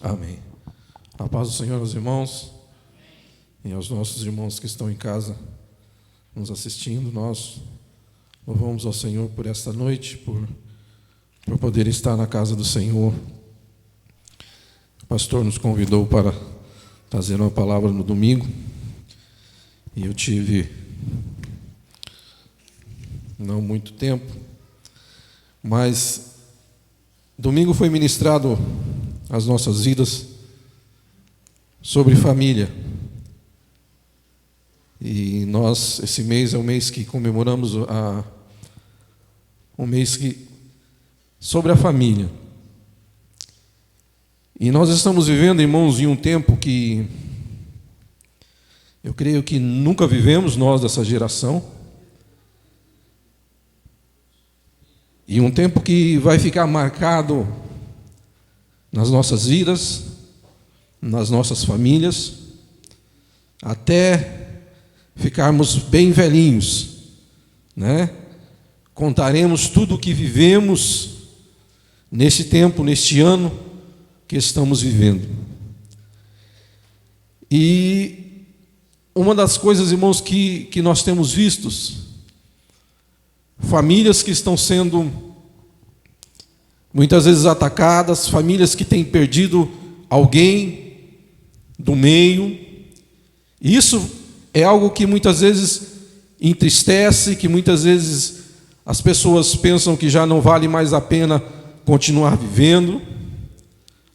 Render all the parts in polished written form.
Amém. A paz do Senhor aos irmãos e aos nossos irmãos que estão em casa nos assistindo. Nós louvamos ao Senhor por esta noite, por poder estar na casa do Senhor. O pastor nos convidou para trazer uma palavra no domingo e eu tive não muito tempo, mas domingo foi ministrado as nossas vidas sobre família. E nós, esse mês é o mês que comemoramos um mês sobre a família. E nós estamos vivendo, irmãos, em um tempo que eu creio que nunca vivemos, nós dessa geração. E um tempo que vai ficar marcado nas nossas vidas, nas nossas famílias, até ficarmos bem velhinhos, né? Contaremos tudo o que vivemos nesse tempo, neste ano que estamos vivendo. E uma das coisas, irmãos, que nós temos vistos, famílias que estão sendo muitas vezes atacadas, famílias que têm perdido alguém do meio. Isso é algo que muitas vezes entristece, que muitas vezes as pessoas pensam que já não vale mais a pena continuar vivendo.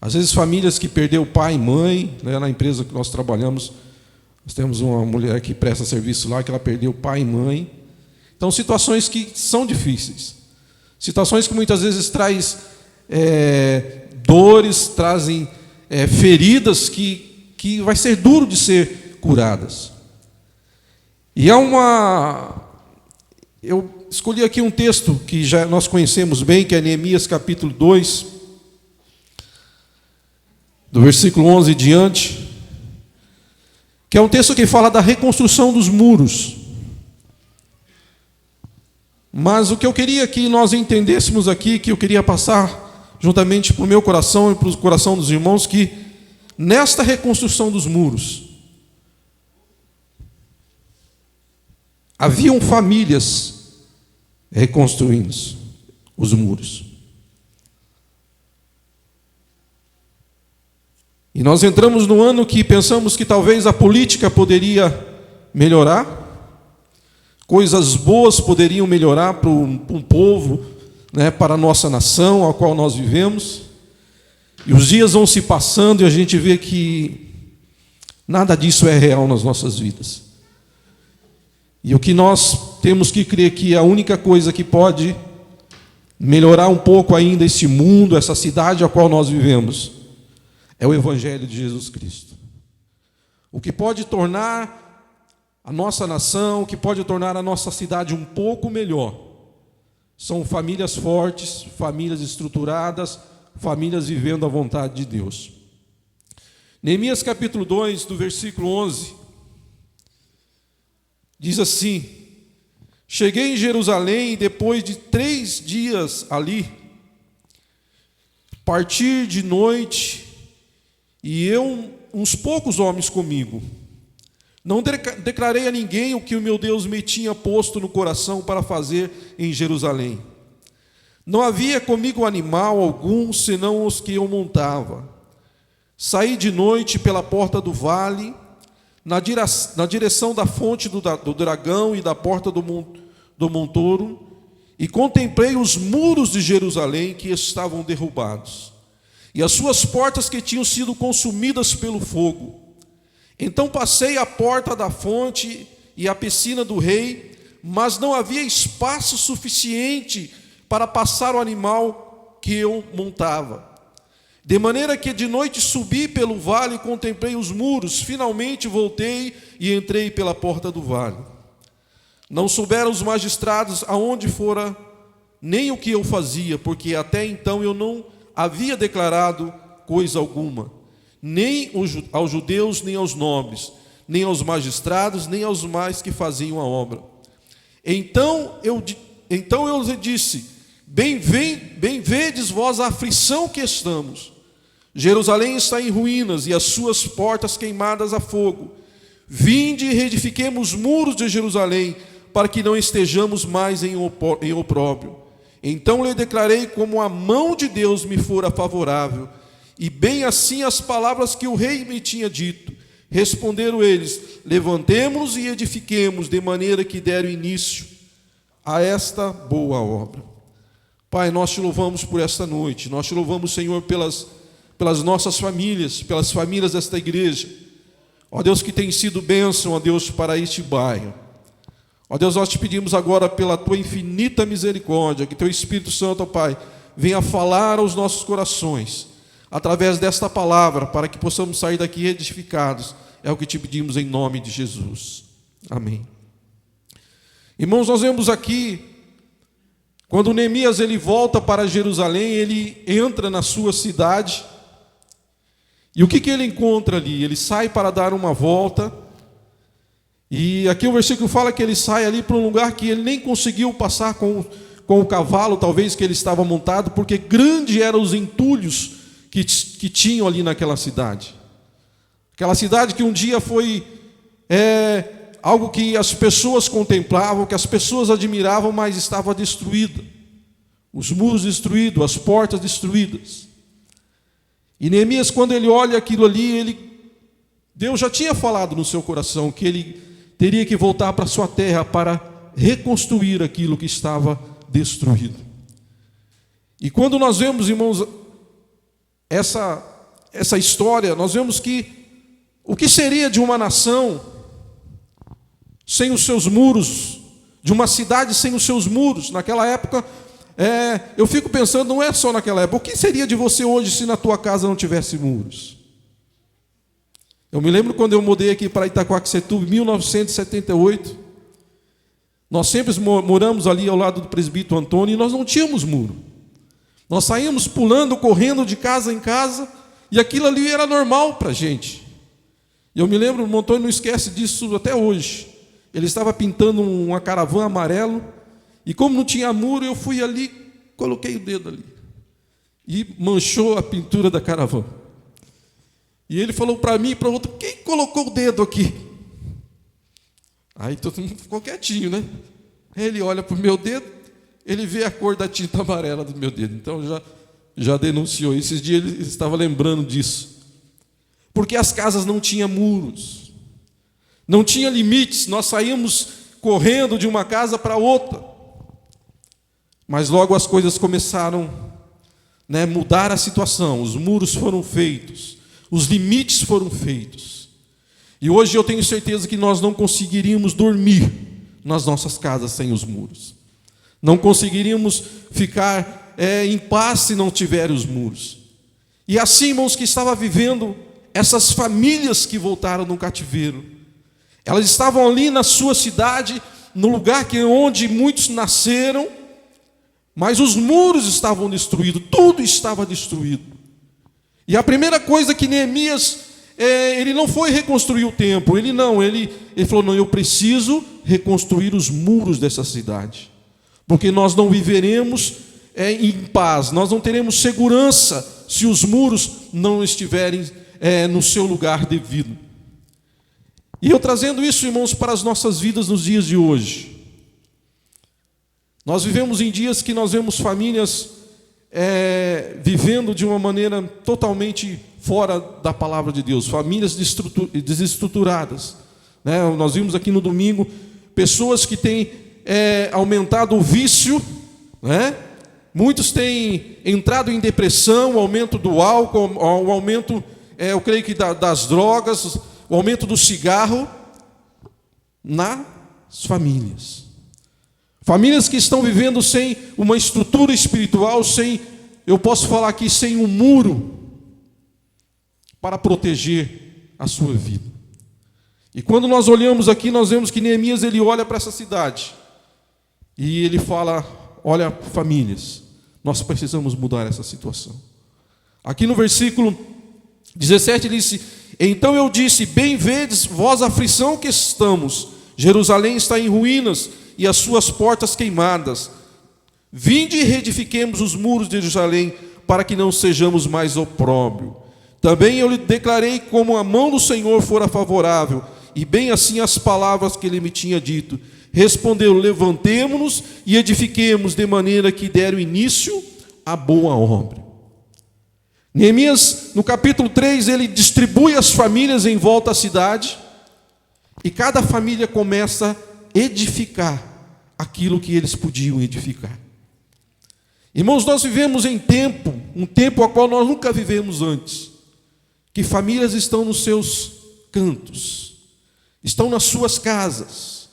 Às vezes famílias que perderam pai e mãe, né? Na empresa que nós trabalhamos, nós temos uma mulher que presta serviço lá, que ela perdeu pai e mãe. Então, situações que são difíceis, situações que muitas vezes trazem dores, trazem feridas que vai ser duro de ser curadas. E eu escolhi aqui um texto que já nós conhecemos bem, que é Neemias capítulo 2, do versículo 11 em diante, que é um texto que fala da reconstrução dos muros. Mas o que eu queria que nós entendêssemos aqui, que eu queria passar juntamente para o meu coração e para o coração dos irmãos, que nesta reconstrução dos muros, haviam famílias reconstruindo os muros. E nós entramos no ano que pensamos que talvez a política poderia melhorar, coisas boas poderiam melhorar para um povo, né, para a nossa nação, a qual nós vivemos. E os dias vão se passando e a gente vê que nada disso é real nas nossas vidas. E o que nós temos que crer que a única coisa que pode melhorar um pouco ainda este mundo, essa cidade a qual nós vivemos, é o Evangelho de Jesus Cristo. O que pode tornar a nossa nação, o que pode tornar a nossa cidade um pouco melhor, são famílias fortes, famílias estruturadas, famílias vivendo a vontade de Deus. Neemias capítulo 2, do versículo 11, diz assim: cheguei em Jerusalém e depois de 3 dias ali, parti de noite, e eu, uns poucos homens comigo. Não declarei a ninguém o que o meu Deus me tinha posto no coração para fazer em Jerusalém. Não havia comigo animal algum, senão os que eu montava. Saí de noite pela porta do vale, na direção da fonte do dragão e da porta do montouro, e contemplei os muros de Jerusalém que estavam derrubados, e as suas portas que tinham sido consumidas pelo fogo. Então passei a porta da fonte e a piscina do rei, mas não havia espaço suficiente para passar o animal que eu montava. De maneira que de noite subi pelo vale e contemplei os muros. Finalmente voltei e entrei pela porta do vale. Não souberam os magistrados aonde fora, nem o que eu fazia, porque até então eu não havia declarado coisa alguma, nem aos judeus, nem aos nobres, nem aos magistrados, nem aos mais que faziam a obra. Então eu lhe disse: bem vedes vós a aflição que estamos, Jerusalém está em ruínas e as suas portas queimadas a fogo. Vinde e reedifiquemos os muros de Jerusalém, para que não estejamos mais em opróbrio. Então lhe declarei como a mão de Deus me fora favorável, e bem assim as palavras que o rei me tinha dito. Responderam eles: levantemo-nos e edifiquemos, de maneira que deram início a esta boa obra. Pai, nós te louvamos por esta noite, nós te louvamos, Senhor, pelas nossas famílias, pelas famílias desta igreja. Ó Deus, que tem sido bênção, ó Deus, para este bairro. Ó Deus, nós te pedimos agora pela tua infinita misericórdia, que teu Espírito Santo, ó Pai, venha falar aos nossos corações, através desta palavra, para que possamos sair daqui edificados. É o que te pedimos em nome de Jesus. Amém. Irmãos, nós vemos aqui, quando Neemias ele volta para Jerusalém, ele entra na sua cidade. E o que ele encontra ali? Ele sai para dar uma volta. E aqui o versículo fala que ele sai ali para um lugar que ele nem conseguiu passar com o cavalo, talvez, que ele estava montado, porque grandes eram os entulhos que tinham ali naquela cidade. Aquela cidade que um dia foi algo que as pessoas contemplavam, que as pessoas admiravam, mas estava destruída. Os muros destruídos, as portas destruídas. E Neemias, quando ele olha aquilo ali, Deus já tinha falado no seu coração que ele teria que voltar para a sua terra para reconstruir aquilo que estava destruído. E quando nós vemos, irmãos, essa história, nós vemos que o que seria de uma nação sem os seus muros, de uma cidade sem os seus muros? Naquela época, eu fico pensando, não é só naquela época, o que seria de você hoje se na tua casa não tivesse muros? Eu me lembro quando eu mudei aqui para Itaquaquecetuba, em 1978, nós sempre moramos ali ao lado do presbítero Antônio, e nós não tínhamos muro. Nós saímos pulando, correndo de casa em casa, e aquilo ali era normal para a gente. E eu me lembro, o Antônio não esquece disso até hoje. Ele estava pintando uma caravana amarelo, e como não tinha muro, eu fui ali, coloquei o dedo ali, e manchou a pintura da caravana. E ele falou para mim e para o outro: quem colocou o dedo aqui? Aí todo mundo ficou quietinho, né? Ele olha para o meu dedo, ele vê a cor da tinta amarela do meu dedo. Então já denunciou. Esses dias ele estava lembrando disso. Porque as casas não tinham muros, não tinha limites. Nós saímos correndo de uma casa para outra. Mas logo as coisas começaram a mudar a situação. Os muros foram feitos, os limites foram feitos. E hoje eu tenho certeza que nós não conseguiríamos dormir nas nossas casas sem os muros. Não conseguiríamos ficar em paz se não tiverem os muros. E assim, irmãos, que estava vivendo essas famílias que voltaram no cativeiro. Elas estavam ali na sua cidade, no lugar onde muitos nasceram, mas os muros estavam destruídos, tudo estava destruído. E a primeira coisa que Neemias, ele não foi reconstruir o templo, ele falou: não, eu preciso reconstruir os muros dessa cidade, porque nós não viveremos em paz, nós não teremos segurança se os muros não estiverem no seu lugar devido. E eu trazendo isso, irmãos, para as nossas vidas nos dias de hoje. Nós vivemos em dias que nós vemos famílias vivendo de uma maneira totalmente fora da palavra de Deus, famílias desestruturadas. Nós vimos aqui no domingo pessoas que têm aumentado o vício, muitos têm entrado em depressão, o aumento do álcool, o aumento, eu creio que das drogas, o aumento do cigarro nas famílias. Famílias que estão vivendo sem uma estrutura espiritual, eu posso falar aqui, sem um muro para proteger a sua vida. E quando nós olhamos aqui, nós vemos que Neemias, ele olha para essa cidade e ele fala: olha, famílias, nós precisamos mudar essa situação. Aqui no versículo 17 ele disse: então eu disse, bem vedes vós a aflição que estamos, Jerusalém está em ruínas e as suas portas queimadas. Vinde e reedifiquemos os muros de Jerusalém, para que não sejamos mais opróbrio. Também eu lhe declarei como a mão do Senhor fora favorável, e bem assim as palavras que ele me tinha dito. Respondeu: levantemo-nos e edifiquemos, de maneira que deram início à boa obra. Neemias, no capítulo 3, ele distribui as famílias em volta à cidade, e cada família começa a edificar aquilo que eles podiam edificar. Irmãos, nós vivemos em um tempo ao qual nós nunca vivemos antes, que famílias estão nos seus cantos, estão nas suas casas,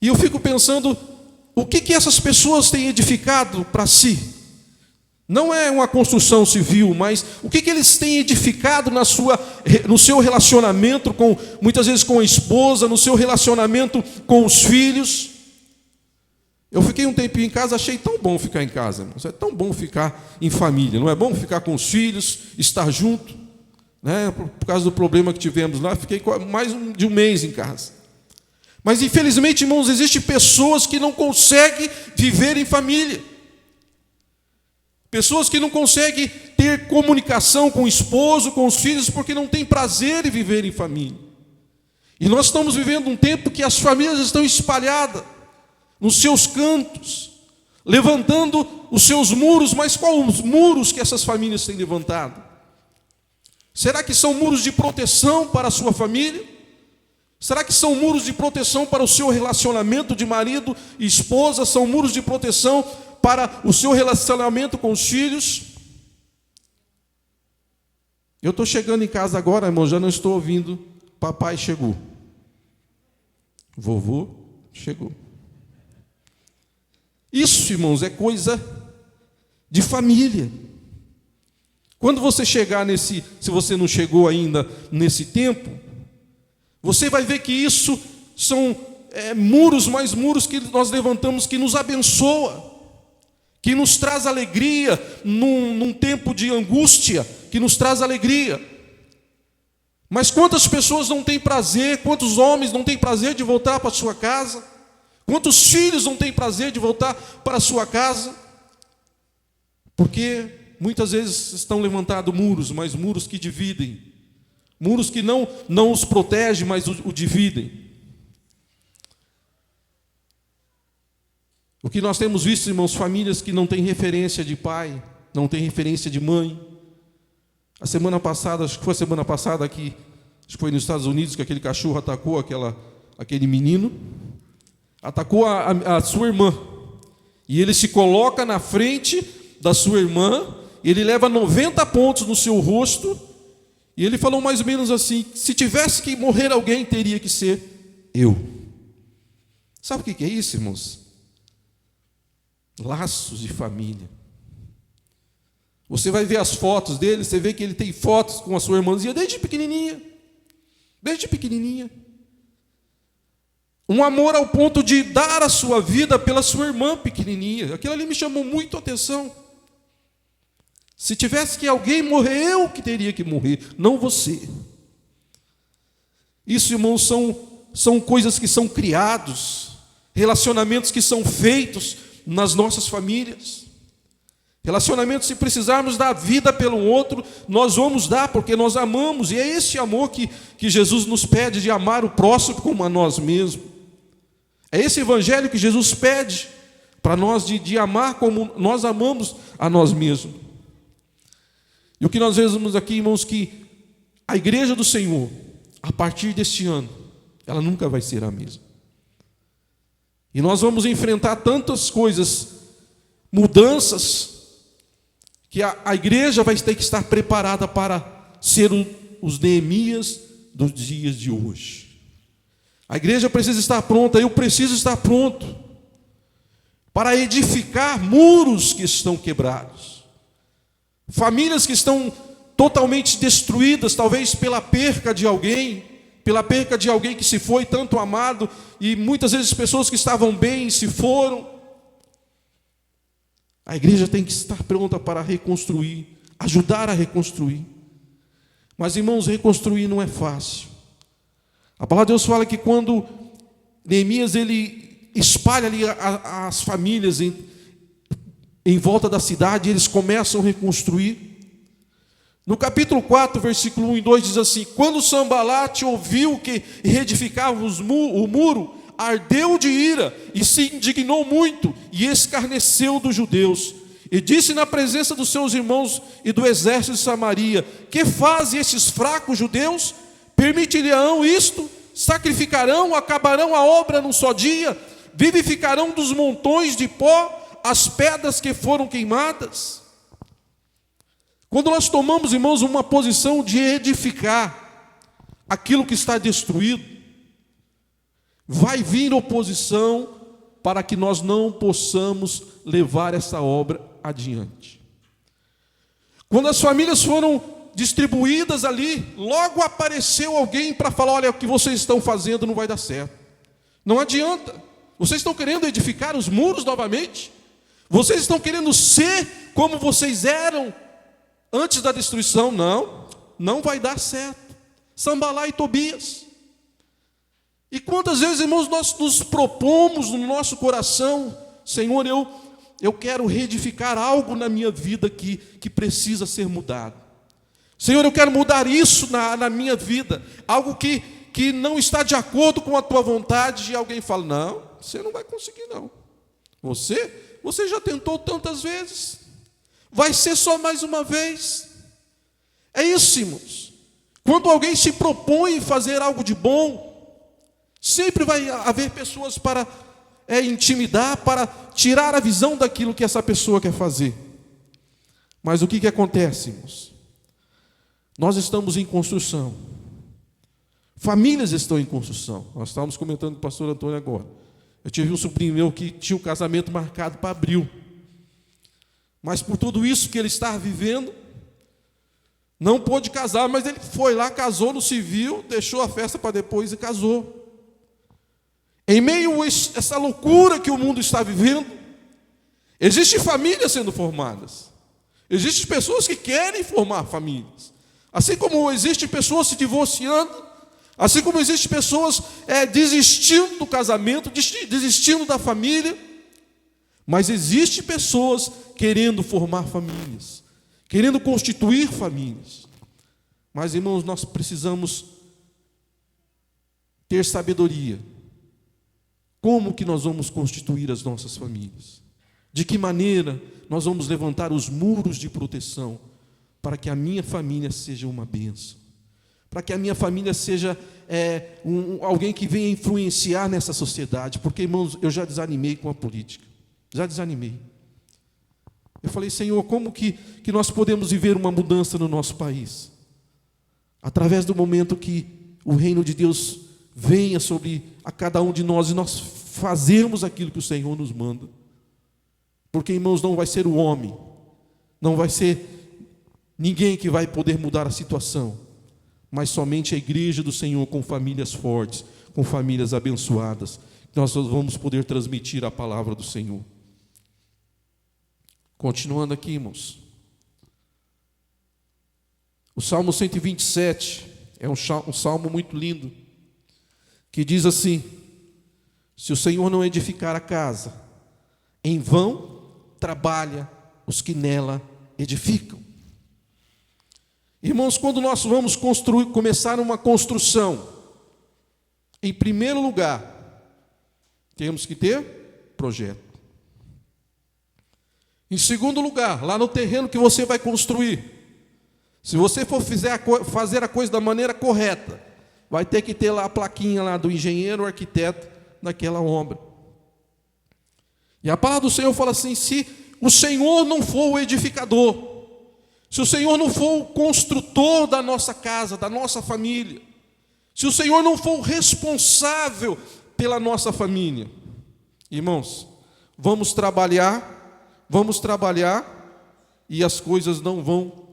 e eu fico pensando, o que essas pessoas têm edificado para si? Não é uma construção civil, mas o que eles têm edificado no seu relacionamento, muitas vezes com a esposa, no seu relacionamento com os filhos. Eu fiquei um tempinho em casa, achei tão bom ficar em casa, irmãos. É tão bom ficar em família, não é bom ficar com os filhos, estar junto, né? Por causa do problema que tivemos lá, fiquei mais de um mês em casa. Mas infelizmente, irmãos, existem pessoas que não conseguem viver em família. Pessoas que não conseguem ter comunicação com o esposo, com os filhos, porque não têm prazer em viver em família. E nós estamos vivendo um tempo que as famílias estão espalhadas nos seus cantos, levantando os seus muros. Mas quais os muros que essas famílias têm levantado? Será que são muros de proteção para a sua família? Será que são muros de proteção para o seu relacionamento de marido e esposa? São muros de proteção para o seu relacionamento com os filhos? Eu estou chegando em casa agora, irmão, já não estou ouvindo. Papai chegou. Vovô chegou. Isso, irmãos, é coisa de família. Quando você chegar se você não chegou ainda nesse tempo, você vai ver que isso são mais muros que nós levantamos, que nos abençoa, que nos traz alegria num tempo de angústia, que nos traz alegria. Mas quantas pessoas não têm prazer, quantos homens não têm prazer de voltar para a sua casa? Quantos filhos não têm prazer de voltar para a sua casa? Porque muitas vezes estão levantados muros, mas muros que dividem. Muros que não os protegem, mas o dividem. O que nós temos visto, irmãos, famílias que não têm referência de pai, não têm referência de mãe. A semana passada, acho que foi a semana passada aqui, acho que foi nos Estados Unidos, que aquele cachorro atacou aquele menino, atacou a sua irmã. E ele se coloca na frente da sua irmã, ele leva 90 pontos no seu rosto, e ele falou mais ou menos assim: se tivesse que morrer alguém, teria que ser eu. Sabe o que é isso, irmãos? Laços de família. Você vai ver as fotos dele, você vê que ele tem fotos com a sua irmãzinha desde pequenininha. Desde pequenininha. Um amor ao ponto de dar a sua vida pela sua irmã pequenininha. Aquilo ali me chamou muito a atenção. Se tivesse que alguém morrer, eu que teria que morrer, não você. Isso, irmãos, são coisas que são criados, relacionamentos que são feitos nas nossas famílias. Relacionamentos, se precisarmos dar vida pelo outro, nós vamos dar, porque nós amamos. E é esse amor que Jesus nos pede, de amar o próximo como a nós mesmos. É esse evangelho que Jesus pede para nós, de amar como nós amamos a nós mesmos. E o que nós vemos aqui, irmãos, que a igreja do Senhor, a partir deste ano, ela nunca vai ser a mesma. E nós vamos enfrentar tantas coisas, mudanças, que a igreja vai ter que estar preparada para ser os Neemias dos dias de hoje. A igreja precisa estar pronta, eu preciso estar pronto para edificar muros que estão quebrados. Famílias que estão totalmente destruídas, talvez pela perca de alguém que se foi, tanto amado, e muitas vezes pessoas que estavam bem se foram. A igreja tem que estar pronta para reconstruir, ajudar a reconstruir. Mas, irmãos, reconstruir não é fácil. A palavra de Deus fala que quando Neemias ele espalha ali as famílias em volta da cidade, eles começam a reconstruir. No capítulo 4, versículo 1 e 2 diz assim: quando Sambalate ouviu que reedificava o muro, ardeu de ira e se indignou muito e escarneceu dos judeus. E disse na presença dos seus irmãos e do exército de Samaria: que fazem esses fracos judeus? Permitirão isto? Sacrificarão, acabarão a obra num só dia? Vivificarão dos montões de pó as pedras que foram queimadas? Quando nós tomamos, irmãos, uma posição de edificar aquilo que está destruído, vai vir oposição para que nós não possamos levar essa obra adiante. Quando as famílias foram distribuídas ali, logo apareceu alguém para falar: olha, o que vocês estão fazendo não vai dar certo. Não adianta. Vocês estão querendo edificar os muros novamente? Vocês estão querendo ser como vocês eram antes da destruição? Não vai dar certo. Sambalá e Tobias. E quantas vezes, irmãos, nós nos propomos no nosso coração: Senhor, eu quero reedificar algo na minha vida que precisa ser mudado. Senhor, eu quero mudar isso na minha vida, algo que não está de acordo com a tua vontade. E alguém fala: não, você não vai conseguir não. Você já tentou tantas vezes, vai ser só mais uma vez. É isso, irmãos. Quando alguém se propõe fazer algo de bom, sempre vai haver pessoas para intimidar, para tirar a visão daquilo que essa pessoa quer fazer. Mas o que acontece, irmãos? Nós estamos em construção. Famílias estão em construção. Nós estávamos comentando com o pastor Antônio agora. Eu tive um sobrinho meu que tinha o casamento marcado para abril. Mas por tudo isso que ele estava vivendo, não pôde casar, mas ele foi lá, casou no civil, deixou a festa para depois e casou. Em meio a essa loucura que o mundo está vivendo, existem famílias sendo formadas. Existem pessoas que querem formar famílias. Assim como existem pessoas se divorciando, assim como existem pessoas desistindo do casamento, desistindo da família, mas existem pessoas querendo formar famílias, querendo constituir famílias. Mas, irmãos, nós precisamos ter sabedoria. Como que nós vamos constituir as nossas famílias? De que maneira nós vamos levantar os muros de proteção para que a minha família seja uma bênção? Para que a minha família seja alguém que venha influenciar nessa sociedade? Porque, irmãos, eu já desanimei com a política. Já desanimei. Eu falei: Senhor, como que nós podemos viver uma mudança no nosso país? Através do momento que o reino de Deus venha sobre a cada um de nós e nós fazermos aquilo que o Senhor nos manda. Porque, irmãos, não vai ser o homem, não vai ser ninguém que vai poder mudar a situação, mas somente a igreja do Senhor, com famílias fortes, com famílias abençoadas, que nós vamos poder transmitir a palavra do Senhor. Continuando aqui, irmãos. O Salmo 127 é um salmo muito lindo, que diz assim: se o Senhor não edificar a casa, em vão trabalha os que nela edificam. Irmãos, quando nós vamos começar uma construção, em primeiro lugar, temos que ter projeto. Em segundo lugar, lá no terreno que você vai construir, se você for fazer a coisa da maneira correta, vai ter que ter lá a plaquinha lá do engenheiro ou arquiteto daquela obra. E a palavra do Senhor fala assim: se o Senhor não for o edificador, se o Senhor não for o construtor da nossa casa, da nossa família, se o Senhor não for o responsável pela nossa família, irmãos, vamos trabalhar e as coisas não vão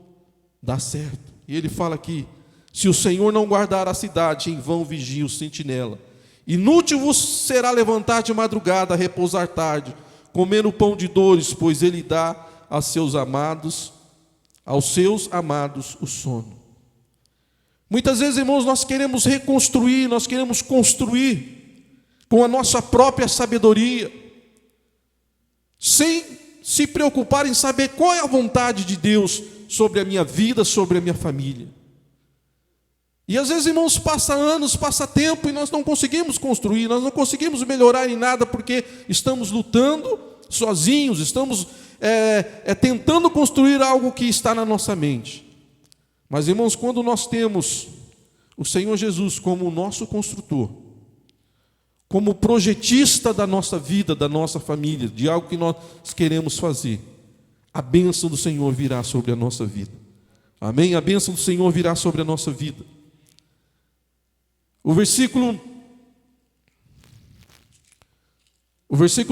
dar certo. E ele fala aqui: se o Senhor não guardar a cidade, em vão vigia o sentinela. Inútil vos será levantar de madrugada, repousar tarde, comer o pão de dores, pois ele dá aos seus amados o sono. Muitas vezes, irmãos, nós queremos reconstruir, nós queremos construir com a nossa própria sabedoria, sem se preocupar em saber qual é a vontade de Deus sobre a minha vida, sobre a minha família. E às vezes, irmãos, passa anos, passa tempo e nós não conseguimos construir, nós não conseguimos melhorar em nada porque estamos lutando sozinhos, estamos tentando construir algo que está na nossa mente. Mas, irmãos, quando nós temos o Senhor Jesus como o nosso construtor, como projetista da nossa vida, da nossa família, de algo que nós queremos fazer, a bênção do Senhor virá sobre a nossa vida. Amém? A bênção do Senhor virá sobre a nossa vida. O versículo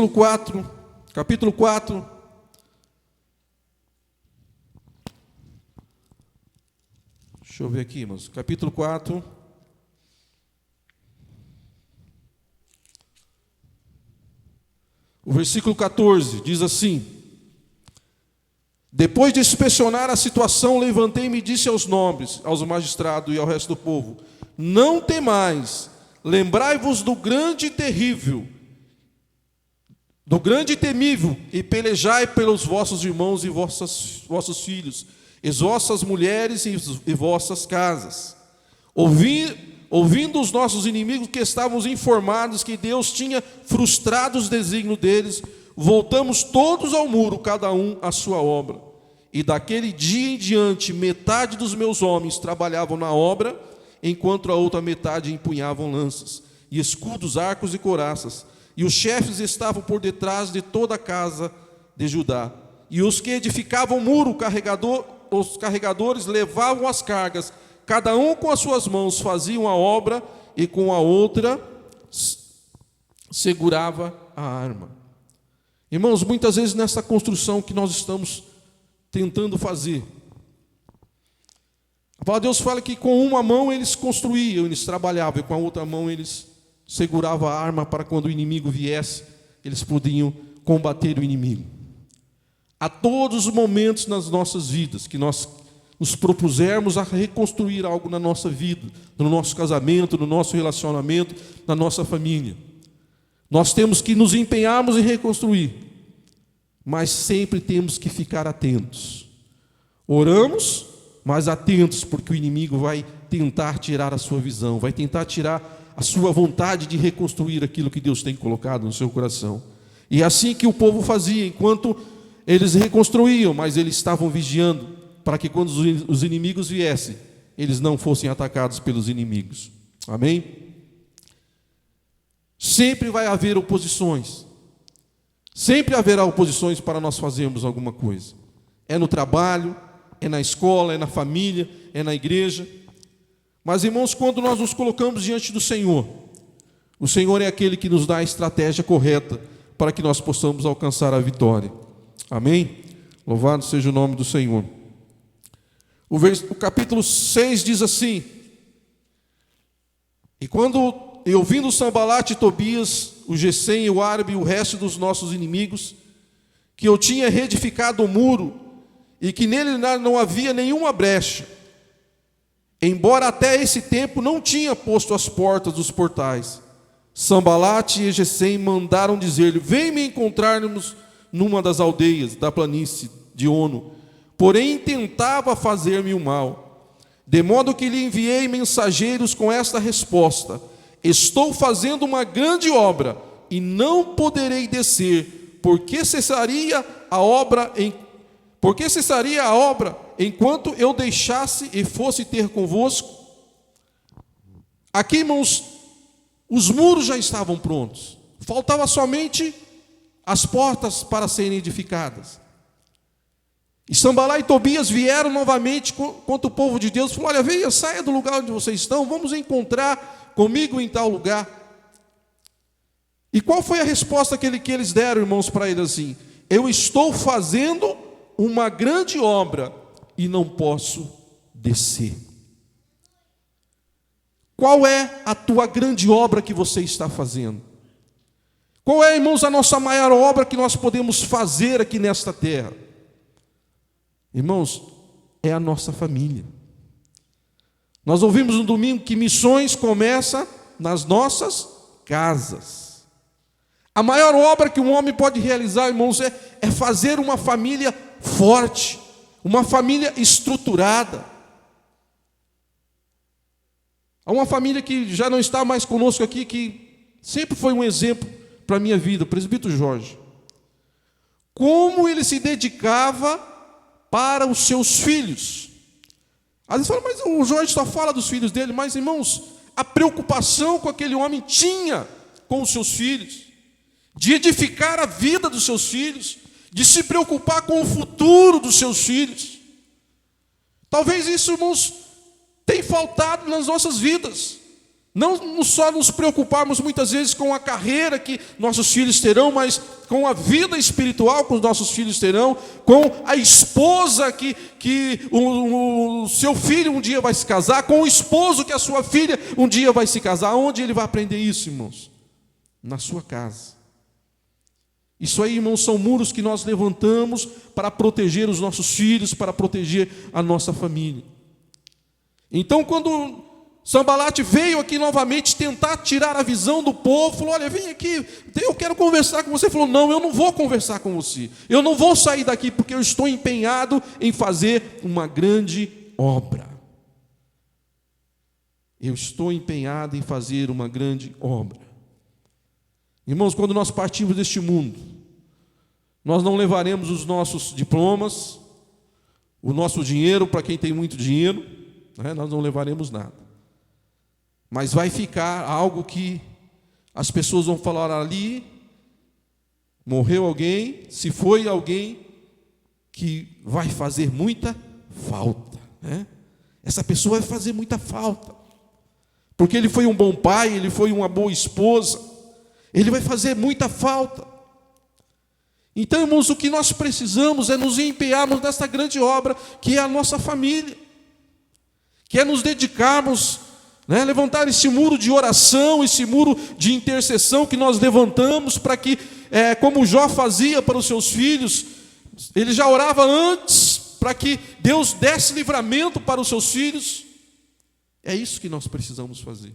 4, capítulo 4, deixa eu ver aqui, irmãos, capítulo 4, o versículo 14, diz assim: depois de inspecionar a situação, levantei-me e disse aos nobres, aos magistrados e ao resto do povo: não temais, lembrai-vos do grande e terrível, do grande e temível, e pelejai pelos vossos irmãos e vossos filhos, e vossas mulheres e vossas casas. Ouvindo os nossos inimigos que estávamos informados que Deus tinha frustrado os desígnios deles, voltamos todos ao muro, cada um à sua obra. E daquele dia em diante, metade dos meus homens trabalhavam na obra, enquanto a outra metade empunhavam lanças, e escudos, arcos e couraças. E os chefes estavam por detrás de toda a casa de Judá. E os que edificavam o muro, os carregadores levavam as cargas, cada um com as suas mãos faziam a obra, e com a outra segurava a arma. Irmãos, muitas vezes nessa construção que nós estamos tentando fazer, a palavra de Deus fala que com uma mão eles construíam, eles trabalhavam, e com a outra mão eles seguravam a arma para quando o inimigo viesse, eles podiam combater o inimigo. A todos os momentos nas nossas vidas que nós nos propusermos a reconstruir algo na nossa vida, no nosso casamento, no nosso relacionamento, na nossa família, nós temos que nos empenharmos em reconstruir, mas sempre temos que ficar atentos. Oramos, mas atentos, porque o inimigo vai tentar tirar a sua visão, vai tentar tirar a sua vontade de reconstruir aquilo que Deus tem colocado no seu coração. E é assim que o povo fazia, enquanto eles reconstruíam, mas eles estavam vigiando, para que quando os inimigos viessem, eles não fossem atacados pelos inimigos. Amém? Sempre vai haver oposições. Sempre haverá oposições para nós fazermos alguma coisa. É no trabalho, é na escola, é na família, é na igreja. Mas, irmãos, quando nós nos colocamos diante do Senhor, o Senhor é aquele que nos dá a estratégia correta para que nós possamos alcançar a vitória. Amém? Louvado seja o nome do Senhor. O capítulo 6 diz assim: e ouvindo Sambalate e Tobias, o Gesem, o árabe e o resto dos nossos inimigos, que eu tinha reedificado o muro e que nele não havia nenhuma brecha, embora até esse tempo não tinha posto as portas dos portais, Sambalate e Gesem mandaram dizer-lhe: vem-me encontrar-nos numa das aldeias da planície de Ono. Porém tentava fazer-me o mal, de modo que lhe enviei mensageiros com esta resposta: estou fazendo uma grande obra e não poderei descer, porque cessaria a obra enquanto eu deixasse e fosse ter convosco? Aqui, irmãos, os muros já estavam prontos, faltava somente as portas para serem edificadas. E Sambalá e Tobias vieram novamente contra o povo de Deus, falaram: olha, venha, saia do lugar onde vocês estão, vamos encontrar comigo em tal lugar. E qual foi a resposta que eles deram, irmãos, para eles assim: eu estou fazendo uma grande obra e não posso descer. Qual é a tua grande obra que você está fazendo? Qual é, irmãos, a nossa maior obra que nós podemos fazer aqui nesta terra? Irmãos, é a nossa família. Nós ouvimos no domingo que missões começam nas nossas casas. A maior obra que um homem pode realizar, irmãos, é fazer uma família forte, uma família estruturada. Há uma família que já não está mais conosco aqui, que sempre foi um exemplo para a minha vida, o presbítero Jorge. Como ele se dedicava para os seus filhos. Às vezes fala, mas o Jorge só fala dos filhos dele. Mas, irmãos, a preocupação que aquele homem tinha com os seus filhos, de edificar a vida dos seus filhos, de se preocupar com o futuro dos seus filhos. Talvez isso, irmãos, tenha faltado nas nossas vidas. Não só nos preocuparmos muitas vezes com a carreira que nossos filhos terão, mas com a vida espiritual que os nossos filhos terão, com a esposa que o seu filho um dia vai se casar, com o esposo que a sua filha um dia vai se casar. Onde ele vai aprender isso, irmãos? Na sua casa. Isso aí, irmãos, são muros que nós levantamos para proteger os nossos filhos, para proteger a nossa família. Então, quando Sanbalat veio aqui novamente tentar tirar a visão do povo, falou, olha, vem aqui, eu quero conversar com você. Ele falou, não, eu não vou conversar com você, eu não vou sair daqui, porque eu estou empenhado em fazer uma grande obra. Eu estou empenhado em fazer uma grande obra. Irmãos, quando nós partimos deste mundo, nós não levaremos os nossos diplomas, o nosso dinheiro, para quem tem muito dinheiro, né? Nós não levaremos nada. Mas vai ficar algo que as pessoas vão falar, ali morreu alguém, se foi alguém que vai fazer muita falta, né? Essa pessoa vai fazer muita falta, porque ele foi um bom pai, ele foi uma boa esposa, ele vai fazer muita falta. Então, irmãos, o que nós precisamos é nos empenharmos nessa grande obra, que é a nossa família, que é nos dedicarmos, né, levantar esse muro de oração, esse muro de intercessão que nós levantamos para que, como Jó fazia para os seus filhos, ele já orava antes para que Deus desse livramento para os seus filhos. É isso que nós precisamos fazer.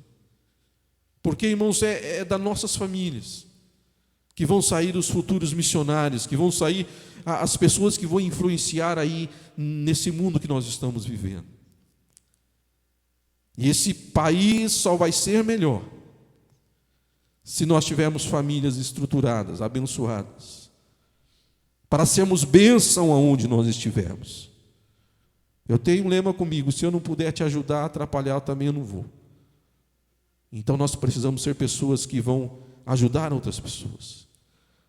Porque, irmãos, é das nossas famílias que vão sair os futuros missionários, que vão sair as pessoas que vão influenciar aí nesse mundo que nós estamos vivendo. E esse país só vai ser melhor se nós tivermos famílias estruturadas, abençoadas, para sermos bênção aonde nós estivermos. Eu tenho um lema comigo: se eu não puder te ajudar, atrapalhar, também eu não vou. Então nós precisamos ser pessoas que vão ajudar outras pessoas,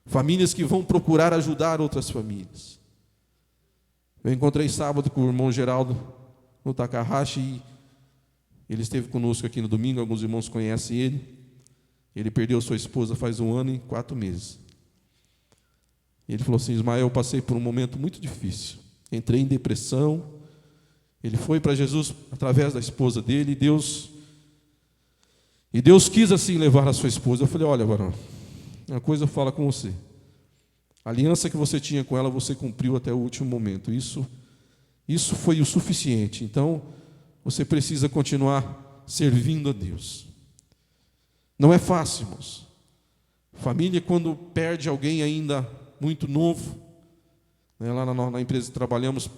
famílias que vão procurar ajudar outras famílias. Eu encontrei sábado com o irmão Geraldo no Takahashi, e ele esteve conosco aqui no domingo. Alguns irmãos conhecem ele. Ele perdeu sua esposa faz 1 ano e 4 meses. Ele falou assim: Ismael, eu passei por um momento muito difícil, entrei em depressão. Ele foi para Jesus através da esposa dele, e Deus quis assim levar a sua esposa. Eu falei: olha, varão, uma coisa eu falo com você, a aliança que você tinha com ela, você cumpriu até o último momento. Isso foi o suficiente. Então você precisa continuar servindo a Deus. Não é fácil, irmãos. Família, quando perde alguém ainda muito novo, né, lá na empresa que trabalhamos,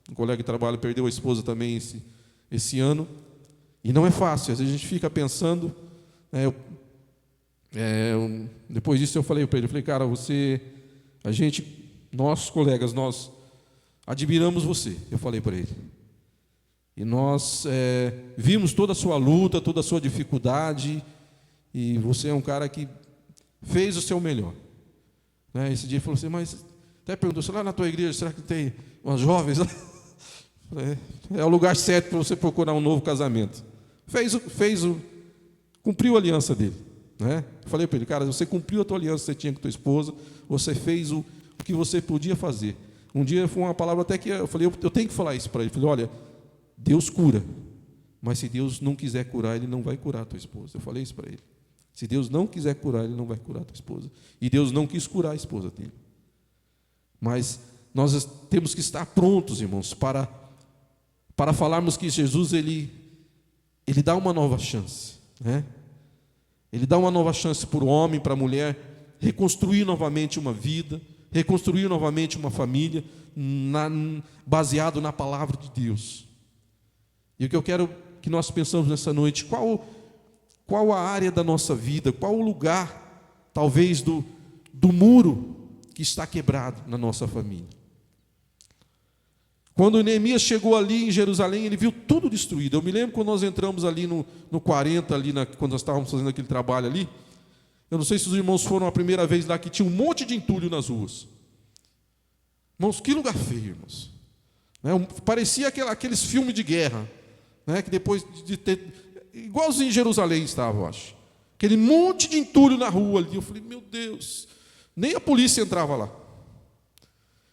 um colega de trabalho perdeu a esposa também esse ano, e não é fácil. Às vezes a gente fica pensando, depois disso eu falei para ele, cara, nós colegas, nós admiramos você. Eu falei para ele, e nós vimos toda a sua luta, toda a sua dificuldade, e você é um cara que fez o seu melhor, né? Esse dia ele falou assim, mas até perguntou, se lá na tua igreja, será que tem umas jovens? É o lugar certo para você procurar um novo casamento. Cumpriu a aliança dele, né? Eu falei para ele, cara, você cumpriu a tua aliança que você tinha com tua esposa, você fez o que você podia fazer. Um dia foi uma palavra até que eu falei, eu tenho que falar isso para ele. Eu falei, olha, Deus cura, mas se Deus não quiser curar, Ele não vai curar a tua esposa. Eu falei isso para ele. Se Deus não quiser curar, Ele não vai curar a tua esposa. E Deus não quis curar a esposa dele. Mas nós temos que estar prontos, irmãos, para falarmos que Jesus, Ele dá uma nova chance, né? Ele dá uma nova chance para o homem, para a mulher, reconstruir novamente uma vida, reconstruir novamente uma família baseado na palavra de Deus. E o que eu quero que nós pensamos nessa noite, qual a área da nossa vida, qual o lugar, talvez, do muro que está quebrado na nossa família. Quando Neemias chegou ali em Jerusalém, ele viu tudo destruído. Eu me lembro quando nós entramos ali no 40, quando nós estávamos fazendo aquele trabalho ali. Eu não sei se os irmãos foram a primeira vez lá, que tinha um monte de entulho nas ruas. Irmãos, que lugar feio, irmãos. Parecia aqueles filmes de guerra, que depois de ter... Igualzinho em Jerusalém estava, eu acho. Aquele monte de entulho na rua ali. Eu falei, meu Deus, nem a polícia entrava lá.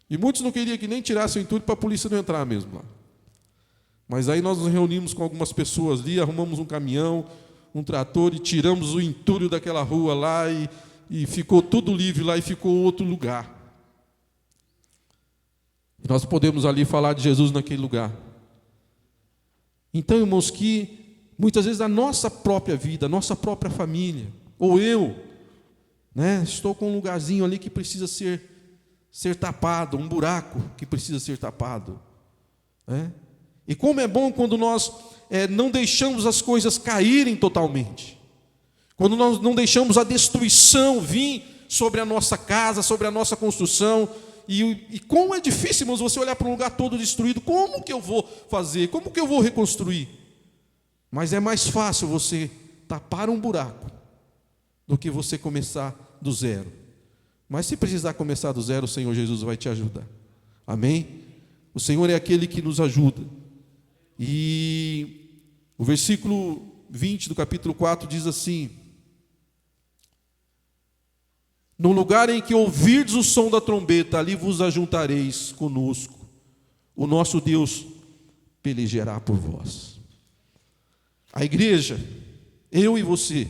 E muitos não queriam que nem tirasse o entulho para a polícia não entrar mesmo lá. Mas aí nós nos reunimos com algumas pessoas ali, arrumamos um caminhão, um trator e tiramos o entulho daquela rua lá e ficou tudo livre lá e ficou outro lugar. E nós podemos ali falar de Jesus naquele lugar. Então, irmãos, que muitas vezes a nossa própria vida, a nossa própria família, ou eu, estou com um lugarzinho ali que precisa ser tapado, um buraco que precisa ser tapado. E como é bom quando nós não deixamos as coisas caírem totalmente, quando nós não deixamos a destruição vir sobre a nossa casa, sobre a nossa construção. E como é difícil, irmãos, você olhar para um lugar todo destruído. Como que eu vou fazer? Como que eu vou reconstruir? Mas é mais fácil você tapar um buraco do que você começar do zero. Mas se precisar começar do zero, o Senhor Jesus vai te ajudar. Amém? O Senhor é aquele que nos ajuda. E o versículo 20 do capítulo 4 diz assim: no lugar em que ouvirdes o som da trombeta, ali vos ajuntareis conosco. O nosso Deus pelejará por vós. A igreja, eu e você,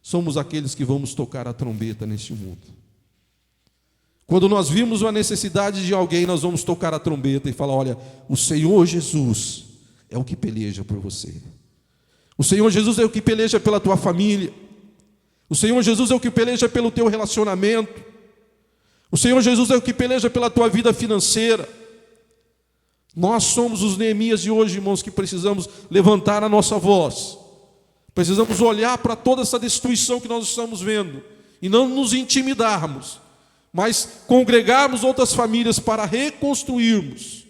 somos aqueles que vamos tocar a trombeta neste mundo. Quando nós vimos uma necessidade de alguém, nós vamos tocar a trombeta e falar: olha, o Senhor Jesus é o que peleja por você. O Senhor Jesus é o que peleja pela tua família. O Senhor Jesus é o que peleja pelo teu relacionamento. O Senhor Jesus é o que peleja pela tua vida financeira. Nós somos os Neemias de hoje, irmãos, que precisamos levantar a nossa voz. Precisamos olhar para toda essa destruição que nós estamos vendo e não nos intimidarmos, mas congregarmos outras famílias para reconstruirmos.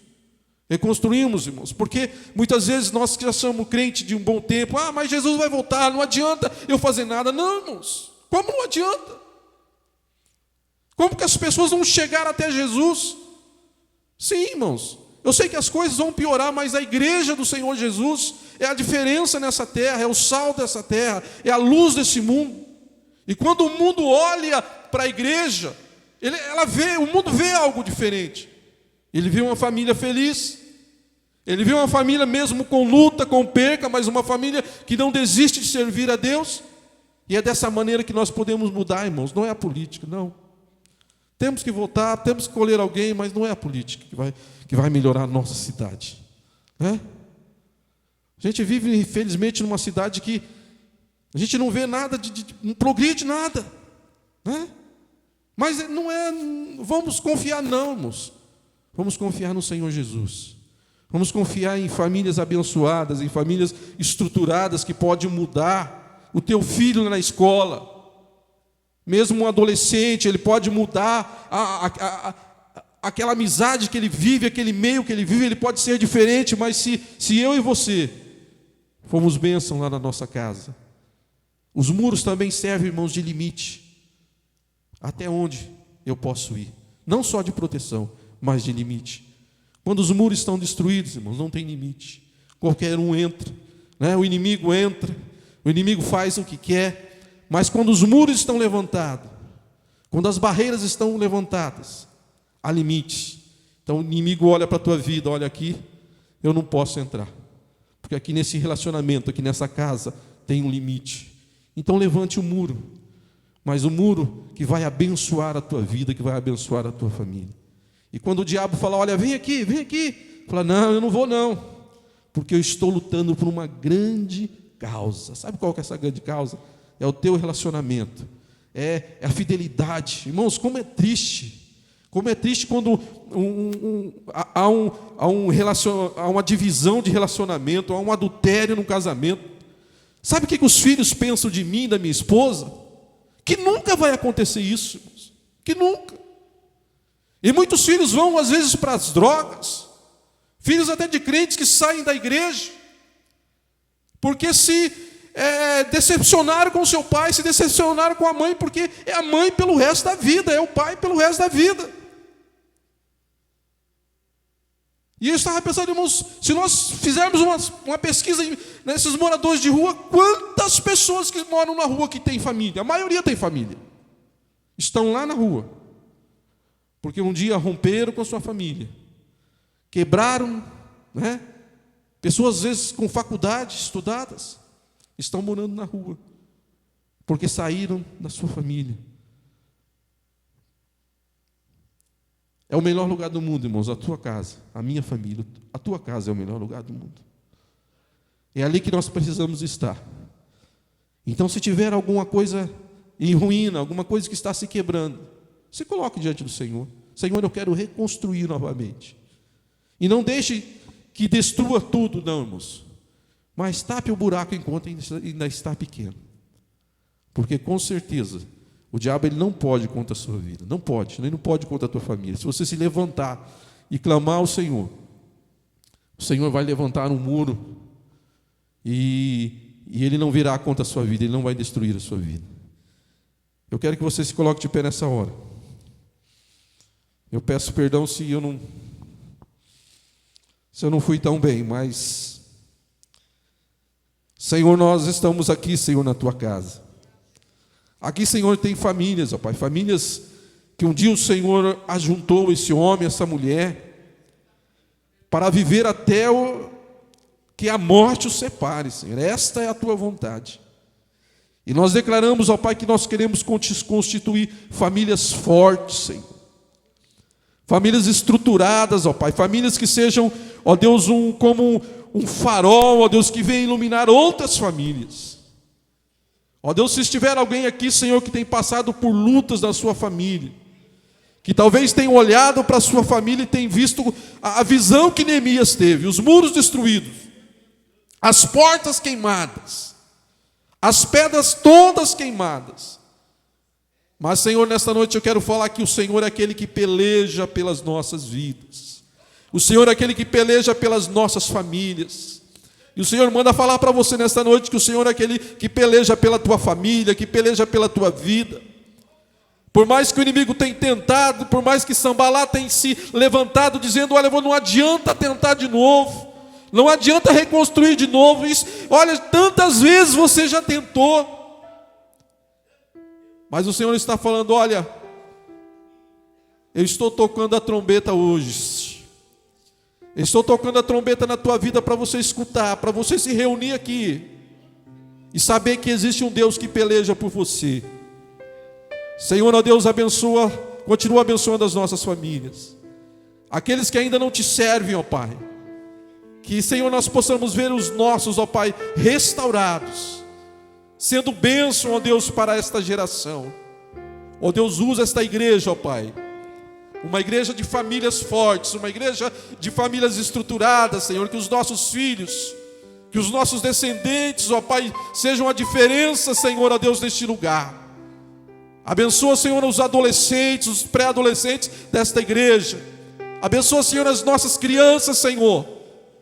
Reconstruímos, irmãos, porque muitas vezes nós que já somos crentes de um bom tempo, mas Jesus vai voltar, não adianta eu fazer nada. Não, irmãos, como não adianta? Como que as pessoas vão chegar até Jesus? Sim, irmãos, eu sei que as coisas vão piorar, mas a igreja do Senhor Jesus é a diferença nessa terra, é o sal dessa terra, é a luz desse mundo. E quando o mundo olha para a igreja, o mundo vê algo diferente. Ele vê uma família feliz, ele vê uma família mesmo com luta, com perca, mas uma família que não desiste de servir a Deus. E é dessa maneira que nós podemos mudar, irmãos. Não é a política, não. Temos que votar, temos que escolher alguém, mas não é a política que vai melhorar a nossa cidade. A gente vive, infelizmente, numa cidade que a gente não vê nada, não progride nada. Mas não é, vamos confiar não, irmãos. Vamos confiar no Senhor Jesus. Vamos confiar em famílias abençoadas, em famílias estruturadas que podem mudar o teu filho na escola. Mesmo um adolescente, ele pode mudar aquela amizade que ele vive, aquele meio que ele vive, ele pode ser diferente, mas se eu e você formos bênção lá na nossa casa. Os muros também servem, irmãos, de limite. Até onde eu posso ir? Não só de proteção, mas de limite. Quando os muros estão destruídos, irmãos, não tem limite. Qualquer um entra, o inimigo entra, o inimigo faz o que quer, mas quando os muros estão levantados, quando as barreiras estão levantadas, há limite. Então o inimigo olha para a tua vida, olha aqui, eu não posso entrar, porque aqui nesse relacionamento, aqui nessa casa, tem um limite. Então levante o muro, mas o muro que vai abençoar a tua vida, que vai abençoar a tua família. E quando o diabo fala: olha, vem aqui, fala: não, eu não vou não, porque eu estou lutando por uma grande causa. Sabe qual que é essa grande causa? É o teu relacionamento, é a fidelidade. Irmãos, como é triste Como é triste quando há uma divisão de relacionamento, há um adultério no casamento. Sabe o que os filhos pensam de mim, da minha esposa? Que nunca vai acontecer isso, irmãos. Que nunca. E muitos filhos vão, às vezes, para as drogas. Filhos até de crentes que saem da igreja. Porque se decepcionaram com o seu pai, se decepcionaram com a mãe, porque é a mãe pelo resto da vida, é o pai pelo resto da vida. E eu estava pensando, irmãos, se nós fizermos uma pesquisa nesses moradores de rua, quantas pessoas que moram na rua que têm família? A maioria tem família. Estão lá na rua. Porque um dia romperam com a sua família. Quebraram, né? Pessoas, às vezes, com faculdade, estudadas, estão morando na rua. Porque saíram da sua família. É o melhor lugar do mundo, irmãos, a tua casa, a minha família, a tua casa é o melhor lugar do mundo. É ali que nós precisamos estar. Então, se tiver alguma coisa em ruína, alguma coisa que está se quebrando, se coloque diante do Senhor. Senhor, eu quero reconstruir novamente. E não deixe que destrua tudo, não, irmãos. Mas tape o buraco enquanto ainda está pequeno. Porque, com certeza, o diabo ele não pode contra a sua vida, não pode, ele não pode contra a tua família. Se você se levantar e clamar ao Senhor, o Senhor vai levantar um muro e ele não virá contra a sua vida, ele não vai destruir a sua vida. Eu quero que você se coloque de pé nessa hora. Eu peço perdão se eu não fui tão bem, mas Senhor, nós estamos aqui, Senhor, na tua casa. Aqui, Senhor, tem famílias, ó Pai, famílias que um dia o Senhor ajuntou esse homem, essa mulher, para viver até que a morte os separe, Senhor. Esta é a tua vontade. E nós declaramos, ó Pai, que nós queremos constituir famílias fortes, Senhor. Famílias estruturadas, ó Pai, famílias que sejam, ó Deus, como um farol, ó Deus, que venha iluminar outras famílias. Ó Deus, se estiver alguém aqui, Senhor, que tem passado por lutas na sua família, que talvez tenha olhado para a sua família e tenha visto a visão que Neemias teve, os muros destruídos, as portas queimadas, as pedras todas queimadas. Mas, Senhor, nesta noite eu quero falar que o Senhor é aquele que peleja pelas nossas vidas. O Senhor é aquele que peleja pelas nossas famílias. E o Senhor manda falar para você nesta noite que o Senhor é aquele que peleja pela tua família, que peleja pela tua vida. Por mais que o inimigo tenha tentado, por mais que Sambalá tenha se levantado dizendo, olha, não adianta tentar de novo, não adianta reconstruir de novo isso. Olha, tantas vezes você já tentou. Mas o Senhor está falando, olha, eu estou tocando a trombeta hoje. Estou tocando a trombeta na tua vida para você escutar, para você se reunir aqui e saber que existe um Deus que peleja por você. Senhor, ó Deus, abençoa, continua abençoando as nossas famílias. Aqueles que ainda não te servem, ó Pai. Que, Senhor, nós possamos ver os nossos, ó Pai, restaurados, sendo bênção, ó Deus, para esta geração. Ó Deus, usa esta igreja, ó Pai. Uma igreja de famílias fortes, uma igreja de famílias estruturadas, Senhor, que os nossos filhos, que os nossos descendentes, ó Pai, sejam a diferença, Senhor, ó Deus, neste lugar. Abençoa, Senhor, os adolescentes, os pré-adolescentes desta igreja. Abençoa, Senhor, as nossas crianças, Senhor.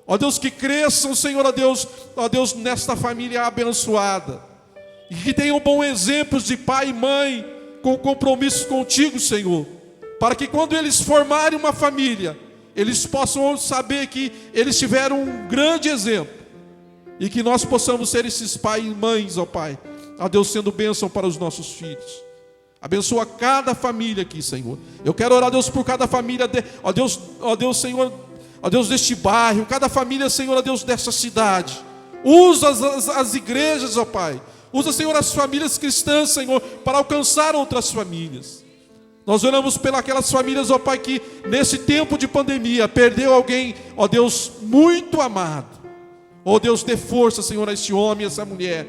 Ó Deus, que cresçam, Senhor, ó Deus, nesta família abençoada. E que tenham bons exemplos de pai e mãe, com compromissos contigo, Senhor. Para que quando eles formarem uma família, eles possam saber que eles tiveram um grande exemplo. E que nós possamos ser esses pais e mães, ó Pai. Ó Deus, sendo bênção para os nossos filhos. Abençoa cada família aqui, Senhor. Eu quero orar, Deus, por cada família, ó Deus, Senhor, ó Deus, deste bairro, cada família, Senhor, ó Deus, desta cidade. Usa as igrejas, ó Pai. Usa, Senhor, as famílias cristãs, Senhor, para alcançar outras famílias. Nós oramos pelas famílias, ó Pai, que nesse tempo de pandemia perdeu alguém, ó Deus, muito amado. Ó Deus, dê força, Senhor, a este homem e a essa mulher.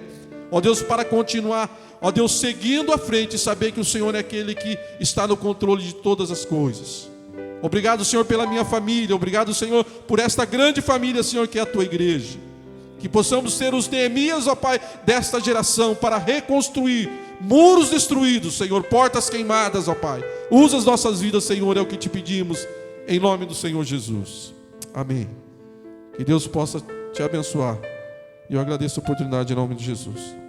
ó Deus, para continuar, ó Deus, seguindo à frente e saber que o Senhor é aquele que está no controle de todas as coisas. Obrigado, Senhor, pela minha família. Obrigado, Senhor, por esta grande família, Senhor, que é a tua igreja. Que possamos ser os Neemias, ó Pai, desta geração, para reconstruir muros destruídos, Senhor, portas queimadas, ó Pai. Usa as nossas vidas, Senhor, é o que te pedimos, em nome do Senhor Jesus. Amém. Que Deus possa te abençoar. E eu agradeço a oportunidade em nome de Jesus.